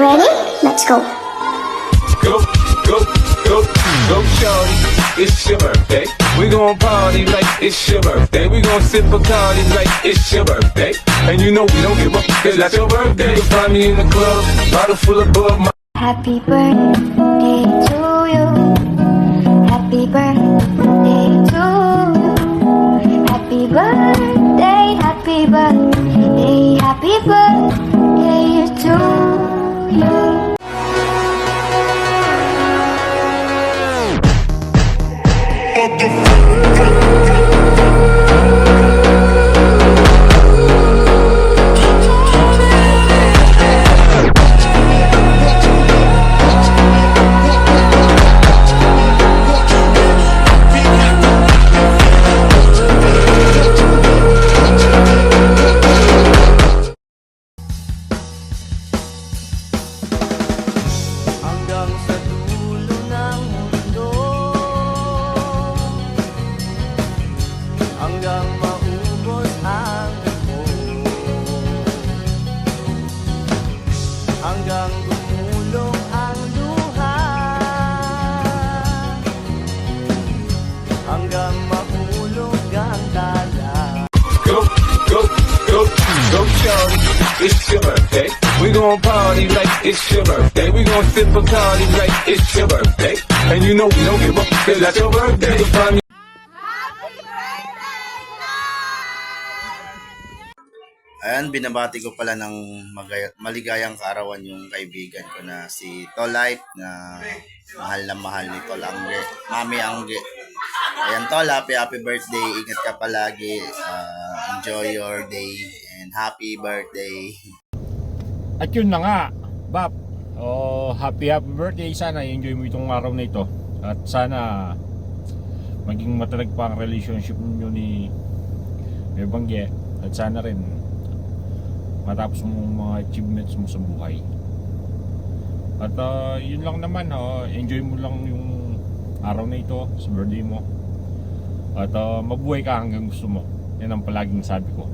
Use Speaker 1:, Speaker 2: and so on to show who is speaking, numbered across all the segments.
Speaker 1: Ready? Let's go.
Speaker 2: Go, go, go, go, shorty. It's your birthday. We gon' party like it's your birthday. We gon' sip Bacardi like it's your birthday. And you know we don't give up, cause that's your birthday. You'll find me in the club, bottle full of Bud.
Speaker 1: Happy birthday to you. Happy birthday to you. Happy birthday, happy birthday, happy birthday to you.
Speaker 3: Hanggang sa dulo ng mundo, hanggang maubos ang ito, hanggang gumulong ang luha, hanggang mahulog ang tala.
Speaker 2: Go, go, go, go, shorty. It's your birthday. We gon' party like it's your birthday. We gon' sip Bacardi like it's your birthday. And you know we don't give up, cause that's your birthday. You'll find me.
Speaker 4: Ayan, binabati ko pala ng maligayang kaarawan yung kaibigan ko na si Tolite na mahal ni Tol Angge, Mami Angge. Ayan Tol, happy birthday. Ingat ka palagi. Enjoy your day and happy birthday.
Speaker 5: At yun na nga, Bap. Happy birthday. Sana enjoy mo itong araw na ito. At sana maging matatag pa ang relationship niyo ni Bangge. At sana rin matapos mo mga achievements mo sa buhay. At yun lang naman, enjoy mo lang yung araw na ito sa birthday mo. At mabuhay ka hanggang gusto mo. Yan ang palaging sabi ko.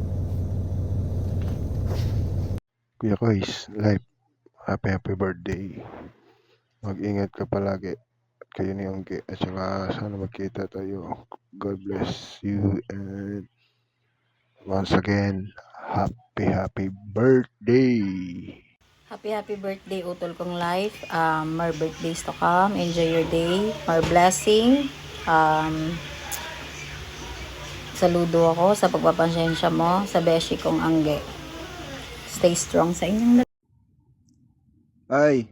Speaker 6: Kuya Kois, live. Happy birthday. Mag-ingat ka palagi. At kayo ni Angge. At saka sana magkita tayo. God bless you. And once again, happy birthday.
Speaker 7: Happy birthday, utol kong life. More birthdays to come. Enjoy your day. More blessing. Saludo ako sa pagpapansensya mo sa beshi kong Angge. Stay strong sa inyong lahat.
Speaker 8: Ay.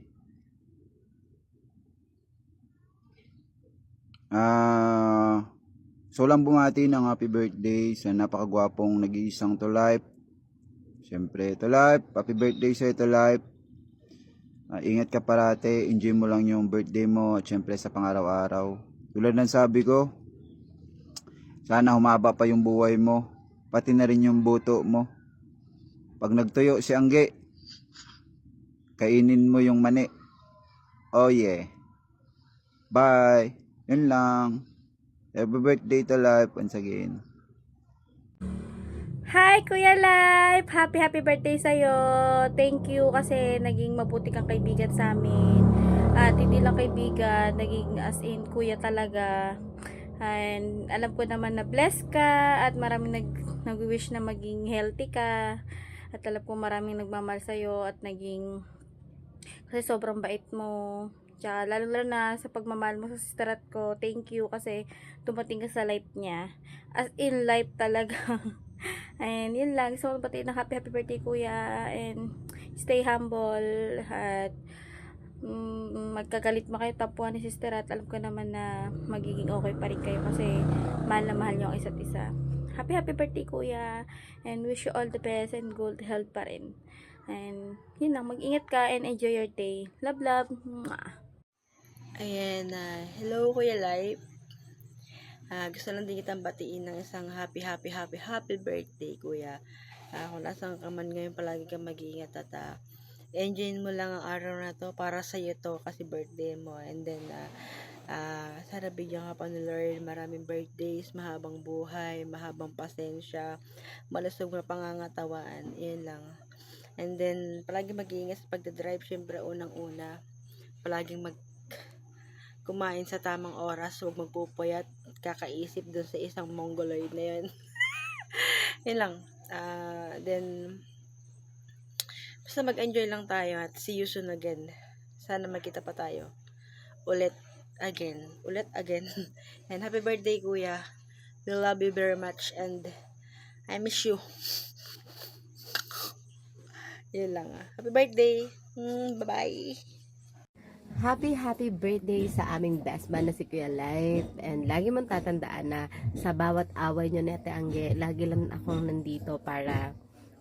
Speaker 8: So lang bumati ng happy birthday sa napakagwapong nag-iisang Tolife. Siyempre, Tolife, happy birthday sa Tolife. Ingat ka parate, enjoy mo lang yung birthday mo at siyempre sa pang-araw-araw. Tulad ng sabi ko, sana humaba pa yung buhay mo, pati na rin yung buto mo. Pag nagtuyo si Angge, kainin mo yung mani. Oh yeah. Bye. Yun lang. Happy birthday to life once again.
Speaker 9: Hi Kuya Life! Happy birthday sa'yo! Thank you kasi naging mabuti kang kaibigan sa amin. At hindi lang kaibigan, naging as in kuya talaga. And alam ko naman na blessed ka at maraming nag-wish na maging healthy ka. At alam ko maraming nagmamahal sa'yo at naging kasi sobrang bait mo. Tsaka lalo na sa pagmamahal mo sa sisterat ko. Thank you kasi tumating ka sa life niya. As in life talaga. And yun lang. So pati na happy birthday kuya. And stay humble. At magkagalit mo kayo tapuan ni sisterat. Alam ko naman na magiging okay pa rin kayo kasi mahal na mahal niyo ang isa't isa. Happy birthday kuya. And wish you all the best and good health pa rin. And yun lang. Mag-ingat ka and enjoy your day. Love. Mwah.
Speaker 10: Ayan, hello Kuya Life. Gusto lang din kitang batiin ng isang happy birthday Kuya. Kung nasan ka man ngayon, palagi kang mag-iingat at enjoy mo lang ang araw na to para sa iyo to kasi birthday mo. And then sana bigyan ka pa ni Lord maraming birthdays, mahabang buhay, mahabang pasensya, malusog na pangangatawan. Yan lang. And then, palagi mag-iingat sa pagdadrive. Syempre, unang-una, palaging kumain sa tamang oras. Huwag magpupuyat. Kakaisip dun sa isang mongoloid na yun. Yun lang. Then, basta mag-enjoy lang tayo at see you soon again. Sana magkita pa tayo. Ulit again. And happy birthday, kuya. We love you very much and I miss you. Yun lang. Happy birthday. Bye-bye.
Speaker 11: Happy birthday sa aming best man na si Kuya Life. And lagi mong tatandaan na sa bawat away nyo ni Ate Angge, lagi lang akong nandito para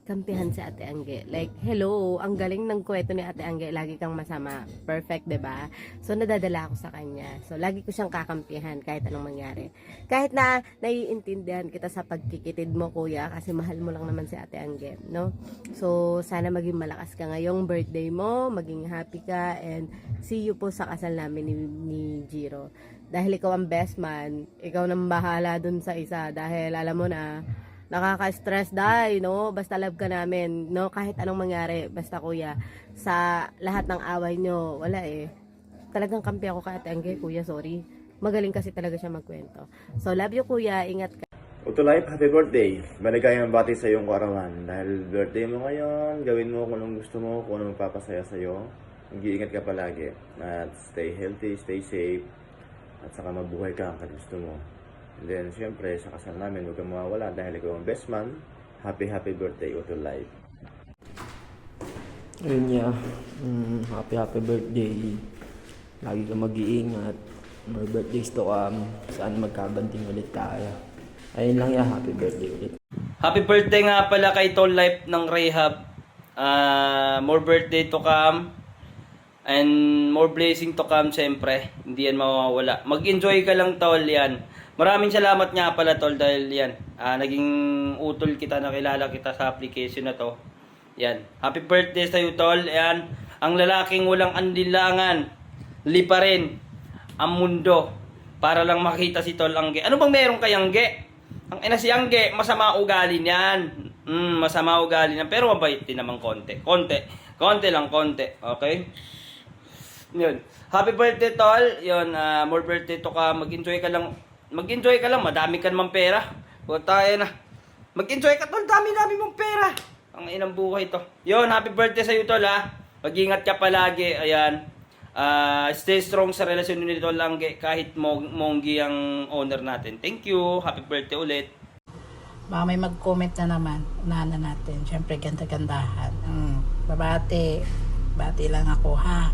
Speaker 11: kampihan si Ate Angge. Like, hello, ang galing ng kwento ni Ate Angge, lagi kang masama. Perfect, 'di ba? So, nadadala ako sa kanya. So, lagi ko siyang kakampihan kahit anong mangyari. Kahit na naiintindihan kita sa pagkikitid mo, kuya, kasi mahal mo lang naman si Ate Angge, no? So, sana maging malakas ka ngayong birthday mo, maging happy ka, and see you po sa kasal namin ni Jiro. Dahil ikaw ang best man, ikaw nang bahala dun sa isa, dahil alam mo na, nakaka-stress dahil, no? Basta love ka namin, no? Kahit anong mangyari, basta kuya, sa lahat ng away nyo, wala eh. Talagang kampi ako kay Ate Angge, kuya, sorry. Magaling kasi talaga siya magkwento. So, love you, kuya. Ingat ka.
Speaker 4: Life, happy birthday. Maligayang bati sa iyong kaarawan. Dahil birthday mo ngayon, gawin mo kung anong gusto mo, kung anong magpapasaya sa iyo. Mag-iingat ka palagi. At stay healthy, stay safe. At saka mabuhay ka ang gusto mo. And then, syempre, sa kasal namin, huwag kang mawawala dahil ikaw ang best man. Happy birthday, Life.
Speaker 12: Ayun niya, happy birthday. Lagi ka mag-iingat. More birthdays to come. Saan magkabanting ulit tayo. Ayun lang ya, happy birthday ulit.
Speaker 13: Happy birthday nga pala kay Tall Life ng Rehab. More birthday to come. And more blessing to come, siyempre. Hindi yan mawawala. Mag-enjoy ka lang, Tol, yan. Maraming salamat nga pala, Tol, dahil yan. Naging utol kita, nakilala kita sa application na to. Yan. Happy birthday sa'yo, Tol. Yan. Ang lalaking walang andilangan. Lipa rin ang mundo para lang makita si Tol Angge. Ano bang meron kay Angge? Ang ina si Angge, masama ugali niyan. Masama ugali niyan. Pero mabait din naman konti. Konti lang. Okay? Yun. Happy birthday, Tol. Yun, more birthday to ka. Mag-enjoy ka lang. Madami ka naman pera. O tayo na. Mag-enjoy ka, Tol. Dami mong pera. Ang inang buhay to. Yun, happy birthday sa'yo, Tol, ha. Mag-ingat ka palagi. Ayan. Stay strong sa relasyon ni Tol Angge kahit monggi ang owner natin. Thank you. Happy birthday ulit.
Speaker 14: Baka may mag-comment na naman. Unahan na natin. Siyempre, ganda-gandahan. Bati lang ako, ha.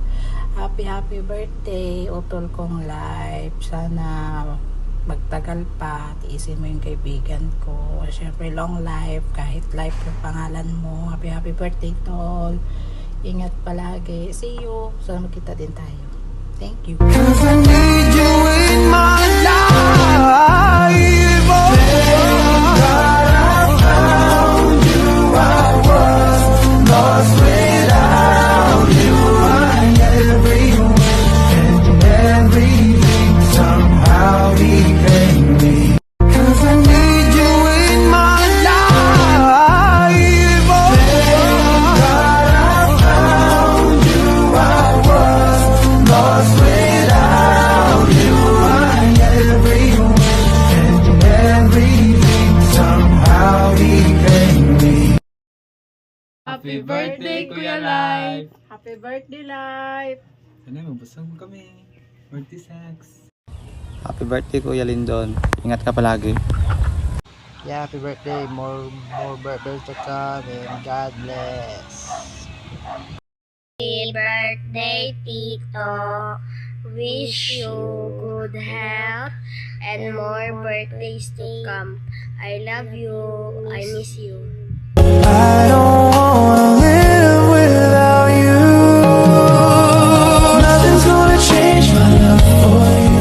Speaker 14: Happy birthday, utol kong life. Sana magtagal pa. Tiisin mo yung kaibigan ko. Siyempre, long life. Kahit life yung pangalan mo. Happy birthday, Tol. Ingat palagi. See you. Sana magkita din tayo. Thank you. 'Cause I need you in my life. Lost without you, I'm everywhere, and everything somehow became me. 'Cause I need you in my life. Lost without you, I'm everywhere, and everything somehow became me.
Speaker 3: Happy birthday, Kuya Life!
Speaker 9: Happy birthday, Life!
Speaker 3: Sana mabusog kami. Birthday sex.
Speaker 12: Happy birthday, Kuya Lindon. Ingat ka palagi.
Speaker 14: Yeah, happy birthday. More birthdays to come, and God bless.
Speaker 1: Happy birthday, Tito. Wish you good health and more birthdays to come. I love you. I miss you.
Speaker 3: I don't wanna live without you. Nothing's gonna change my love for you.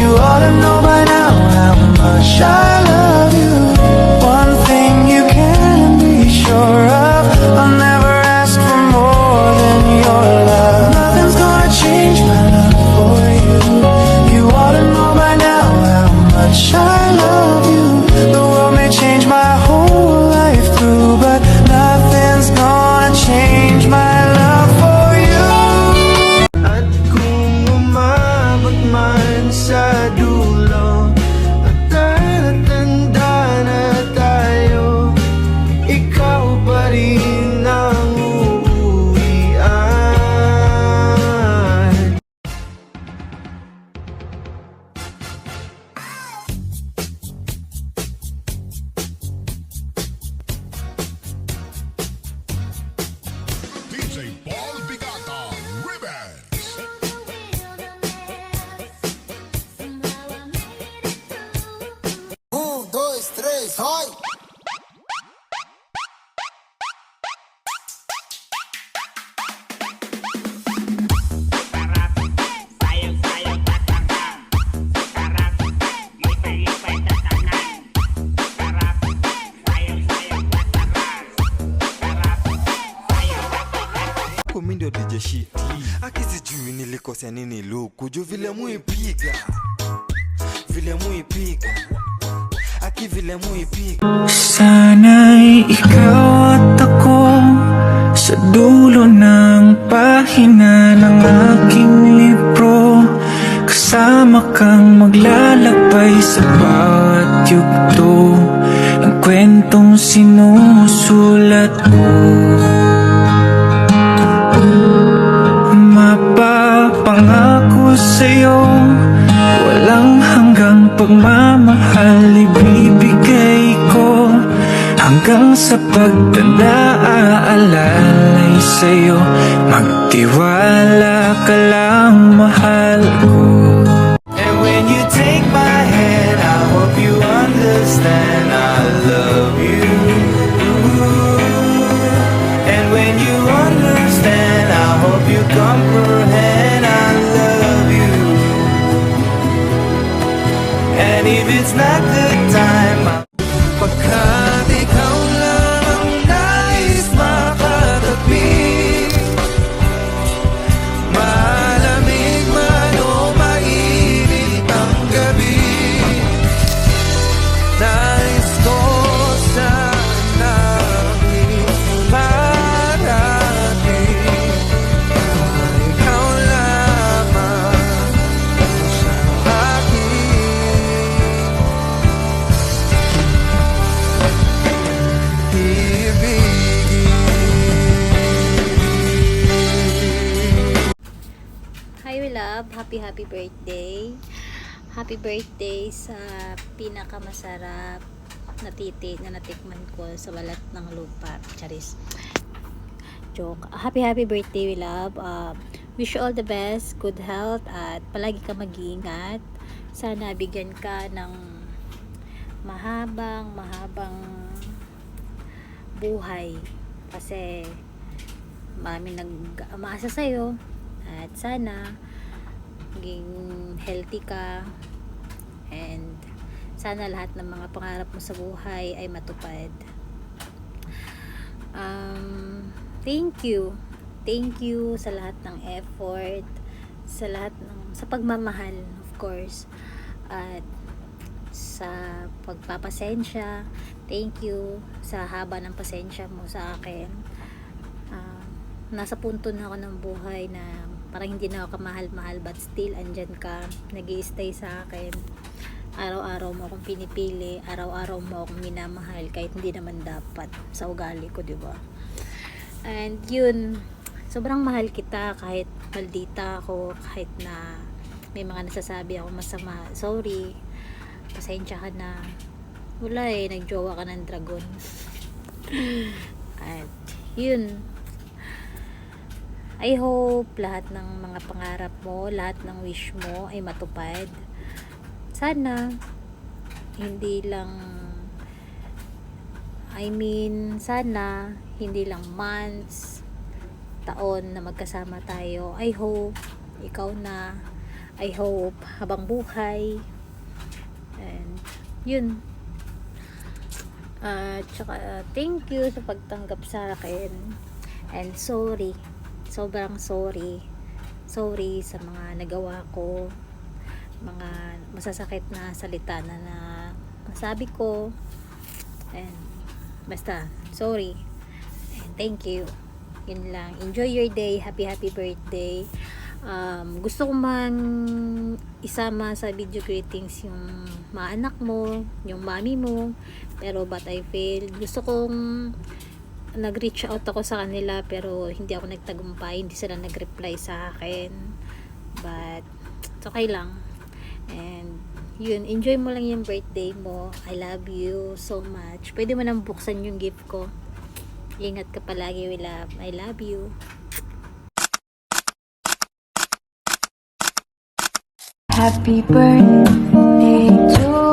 Speaker 3: You ought to know by now how much I love you. One thing you can be sure of, I'll never ask for more than your love. Nothing's gonna change my love for you. You ought to know by now how much I love you. The world may change my whole life through, but boys, hoy!
Speaker 15: Kumindo DJ Shiti akisijui nilikosea nini lukuju vile muipiga aki vile muipiga.
Speaker 3: Sana'y ikaw at ako sa dulo ng pahina ng aking libro, kasama kang maglalakbay sa bawat yugto ng kwentong sinusulat ko. Mapapangako sa'yo, walang hanggang pagmamahal ibibigay ko, hanggang sa pagtanda aalalay sa'yo. Magtiwala ka lang, mahal ko. And when you take my hand, I hope you understand I love you. And when you understand, I hope you comprehend I love you. And if it's not the time, pagkat ikaw lang ang nais makatabi, malamig man o mainit ang gabi, nais ko sana parating ikaw lamang sa akin.
Speaker 7: Hi, we love. Happy birthday. Happy birthday sa pinakamasarap na titi na natikman ko sa balat ng lupa. Charis. Joke. Happy birthday, we love. Wish you all the best, good health, at palagi ka mag-iingat. Sana bigyan ka ng mahabang buhay. Kasi marami nag-aasa sa'yo. At sana maging healthy ka, and sana lahat ng mga pangarap mo sa buhay ay matupad. Thank you sa lahat ng effort, sa lahat sa pagmamahal, of course, at sa pagpapasensya. Thank you sa haba ng pasensya mo sa akin. Nasa punto na ako ng buhay na parang hindi na ako kamahal-mahal, but still andyan ka, nag-i-stay sa akin. Araw-araw mo akong pinipili, araw-araw mo akong minamahal kahit hindi naman dapat sa ugali ko, di ba? And yun, sobrang mahal kita kahit maldita ako, kahit na may mga nasasabi ako masama. Sorry, pasensya ka na. Wala nagjowa ka ng dragon. At yun, I hope lahat ng mga pangarap mo, lahat ng wish mo ay matupad. Sana sana hindi lang months, taon na magkasama tayo. I hope ikaw na, I hope habang buhay. And yun. Tsaka thank you sa pagtanggap sa akin, and sobrang sorry sa mga nagawa ko, mga masasakit na salita na nasabi ko, and basta sorry, and thank you. Yun lang. Enjoy your day. Happy birthday. Gusto ko man isama sa video greetings yung mga anak mo, yung mami mo, pero but I failed. Gusto kong nag-reach out ako sa kanila, pero hindi ako nagtagumpay, hindi sila nag-reply sa akin, but it's okay lang. And yun, enjoy mo lang yung birthday mo. I love you so much. Pwede mo nang buksan yung gift ko. Ingat ka palagi, we love. I love you.
Speaker 16: Happy birthday to